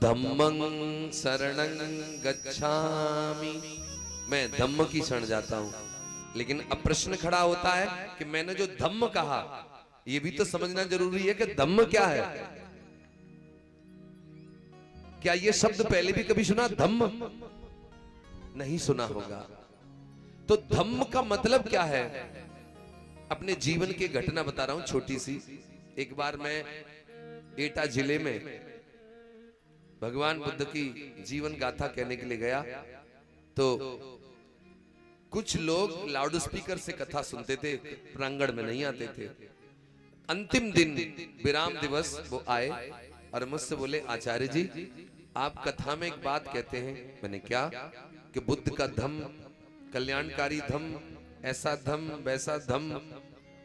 धम्मं शरणं गच्छामि, मैं धम्म की शरण जाता हूं। लेकिन अब प्रश्न खड़ा होता है कि मैंने जो धम्म कहा, यह भी तो समझना जरूरी है कि धम्म क्या है। क्या यह शब्द पहले भी कभी सुना? धम्म नहीं सुना होगा। तो धम्म का मतलब क्या है? अपने जीवन की घटना बता रहा हूं छोटी सी। एक बार मैं एटा जिले में भगवान बुद्ध की जीवन गाथा कहने के लिए गया, तो कुछ लोग लाउड स्पीकर से कथा सुनते थे, प्रांगण में नहीं आते थे। अंतिम दिन विराम दिवस वो आए और मुझसे बोले, आचार्य जी आप कथा में एक बात कहते हैं। मैंने क्या? कि बुद्ध का धम्म कल्याणकारी धम्म, ऐसा धम्म वैसा धम्म,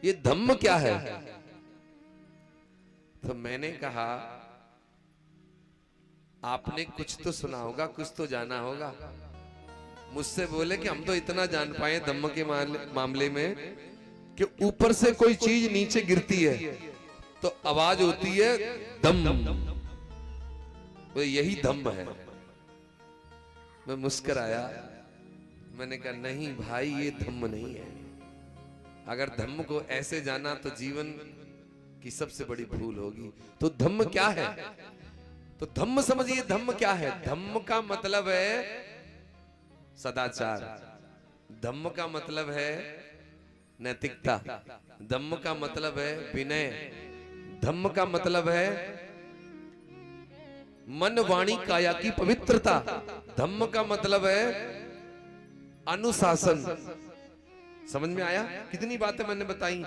ये धम्म क्या है? तो मैंने कहा आपने कुछ तो सुना होगा, कुछ तो जाना होगा। मुझसे बोले कि हम तो इतना जान पाए धम्म के मामले में कि ऊपर से कोई चीज नीचे गिरती है तो आवाज होती है धम्म, तो यही धम्म है। मैं मुस्कुराया, मैंने कहा नहीं भाई ये धम्म नहीं है। अगर धम्म को ऐसे जाना तो जीवन की सबसे बड़ी भूल होगी। तो धम्म क्या है? तो धम्म समझिए, धम्म क्या है? धम्म का मतलब है सदाचार, धम्म का मतलब है नैतिकता, धम्म का मतलब है विनय, धम्म का मतलब है मन वाणी काया की पवित्रता, धम्म का मतलब है अनुशासन। समझ में आया? कितनी बातें मैंने बताई।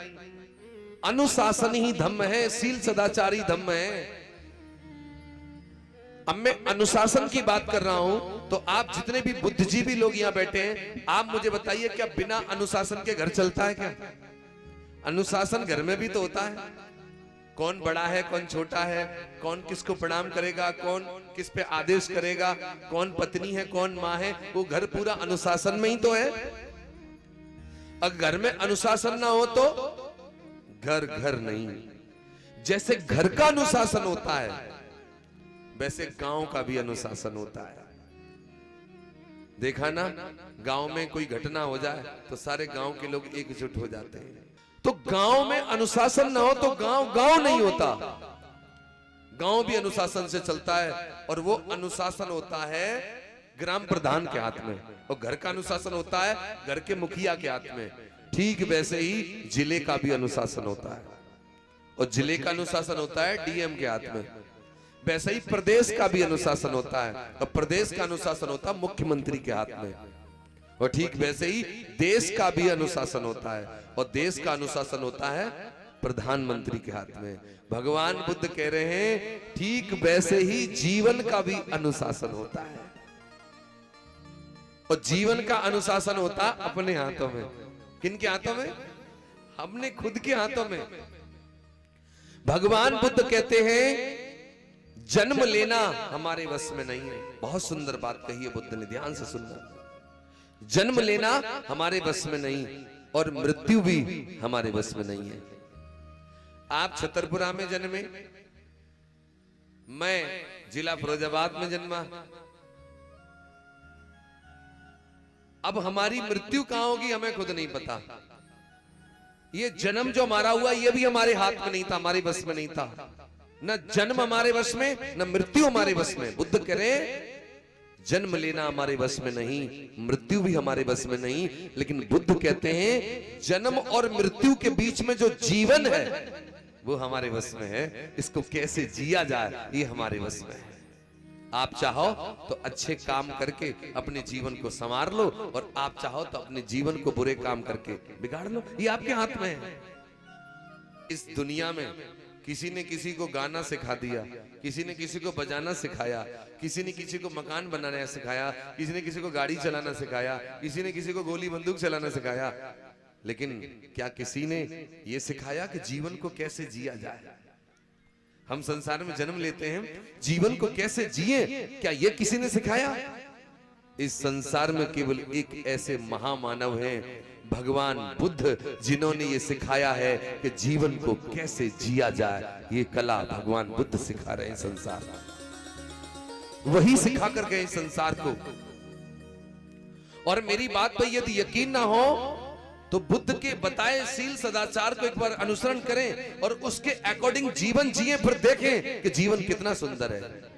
अनुशासन ही धम्म है, शील सदाचारी धम्म है। अब मैं अनुशासन की बात कर रहा हूं, तो आप जितने भी बुद्धिजीवी लोग यहां बैठे हैं, आप मुझे बताइए क्या बिना अनुशासन के घर चलता है क्या? अनुशासन घर में भी तो होता है। कौन बड़ा है, कौन छोटा है, कौन किसको प्रणाम करेगा, कौन किस पे आदेश करेगा, कौन पत्नी है, कौन माँ है, वो घर पूरा अनुशासन में ही तो है। अगर घर में अनुशासन ना हो तो घर घर नहीं। जैसे घर का अनुशासन होता है वैसे गांव का भी अनुशासन होता है। देखा ना, गांव में कोई घटना हो जाए तो सारे गांव के लोग एकजुट हो जाते हैं। तो गांव में अनुशासन ना हो तो गांव गांव नहीं होता। गांव भी अनुशासन से चलता है और वो अनुशासन होता है ग्राम प्रधान के हाथ में, और घर का अनुशासन होता है घर के मुखिया के हाथ में। ठीक वैसे ही जिले का भी अनुशासन होता है, और जिले का अनुशासन होता है डीएम के हाथ में। वैसे ही प्रदेश का भी अनुशासन होता है, और प्रदेश का अनुशासन होता है मुख्यमंत्री के हाथ में। और ठीक वैसे ही देश का भी अनुशासन होता है, और देश का अनुशासन होता है प्रधानमंत्री के हाथ में। भगवान बुद्ध कह रहे हैं ठीक वैसे ही जीवन का भी अनुशासन होता है, और जीवन का अनुशासन होता है अपने हाथों में। किन के हाथों में? हमने खुद के हाथों में। भगवान बुद्ध कहते हैं जन्म लेना हमारे वश में नहीं है। बहुत सुंदर बात कही है बुद्ध ने, ध्यान से सुनना। जन्म लेना हमारे वश में नहीं, और मृत्यु भी हमारे वश में नहीं है। आप छतरपुरा में जन्मे, मैं जिला फिरोजाबाद में जन्मा। अब हमारी मृत्यु कहां होगी हमें खुद नहीं पता। ये जन्म जो हमारा हुआ ये भी हमारे हाथ में नहीं था, हमारे वश में नहीं था। न जन्म हमारे वश में, न मृत्यु हमारे वश में। बुद्ध कह रहे जन्म लेना हमारे वश में नहीं, मृत्यु भी हमारे वश में नहीं। लेकिन बुद्ध कहते हैं जन्म और मृत्यु के बीच में जो जीवन है वो हमारे वश में है। इसको कैसे जिया जाए ये हमारे वश में है। आप चाहो तो अच्छे काम करके अपने जीवन को संवार लो, और आप चाहो तो अपने जीवन को बुरे काम करके बिगाड़ लो। ये आपके हाथ में है। इस दुनिया में किसी ने किसी को गाना सिखा दिया, किसी ने किसी को बजाना सिखाया, किसी ने किसी को मकान बनाना सिखाया, किसी ने किसी को गाड़ी चलाना सिखाया, किसी ने किसी को गोली बंदूक चलाना सिखाया। लेकिन क्या किसी ने यह सिखाया कि जीवन को कैसे जिया जाए? हम संसार में जन्म लेते हैं, जीवन को कैसे जिए, क्या यह किसी ने सिखाया? इस संसार में केवल एक ऐसे महामानव हैं भगवान बुद्ध, जिन्होंने ये सिखाया है कि जीवन को कैसे जिया जाए। ये कला भगवान बुद्ध सिखा रहे हैं संसार। वही सिखा कर गए संसार को। और मेरी बात पर यदि यकीन ना हो तो बुद्ध के बताए शील सदाचार को एक बार अनुसरण करें और उसके अकॉर्डिंग जीवन जिए, फिर देखें कि जीवन कितना सुंदर है।